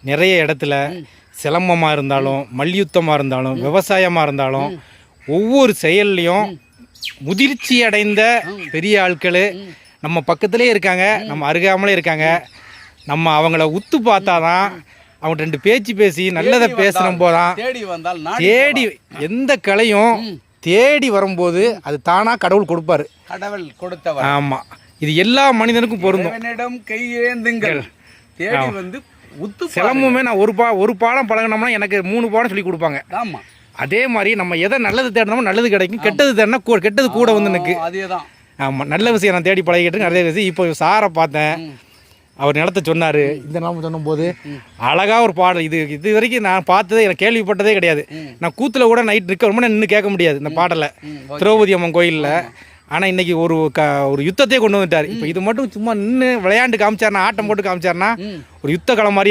நிறைய இடத்துல சிலம்பமாக இருந்தாலும் மல்யுத்தமாக இருந்தாலும் விவசாயமாக இருந்தாலும் ஒவ்வொரு செயல்லையும் முதிர்ச்சி அடைந்த பெரிய ஆட்கள் நம்ம பக்கத்துலேயே இருக்காங்க, நம்ம அருகாமலே இருக்காங்க. நம்ம அவங்கள உத்து பார்த்தா தான் அவங்க ரெண்டு பேச்சு பேசி நல்லதை பேசணும் போதான் தேடி எந்த கலையும் தேடி வரும்போது அது தானாக கடவுள் கொடுப்பாரு. கடவுள் கொடுத்தவர். ஆமாம், இது எல்லா மனிதனுக்கும் பொருந்தும். கையேந்துங்கள் தேடி வந்து உத்து. சிலம்புமே நான் ஒரு பாடம் பழகினோம்னா எனக்கு 3 பாடம் சொல்லி கொடுப்பாங்க. ஆமாம், அதே மாதிரி நம்ம எதை நல்லது தேடினோமோ நல்லது கிடைக்கும், கெட்டது தேடினா கெட்டது கூட வந்து எனக்கு. அதேதான். ஆமாம், நல்ல விஷயம் நான் தேடி பழகிட்டு நிறைய விஷயம். இப்போ சாரை பார்த்தேன், அவர் நிலத்தை சொன்னார். இந்த நிலமை சொன்னும்போது அழகாக ஒரு பாடல். இது வரைக்கும் நான் பார்த்ததே, எனக்கு கேள்விப்பட்டதே கிடையாது. நான் கூத்தில் கூட நைட் நிற்க ரொம்ப நின்று கேட்க முடியாது இந்த பாடலை, திரௌபதி அம்மன் கோயிலில். ஆனால் இன்றைக்கி ஒரு யுத்தத்தையே கொண்டு வந்துட்டார். இப்போ இது மட்டும் சும்மா நின்று விளையாண்டு காமிச்சார்னா, ஆட்டம் போட்டு காமிச்சார்னா ஒரு யுத்த களம் மாதிரி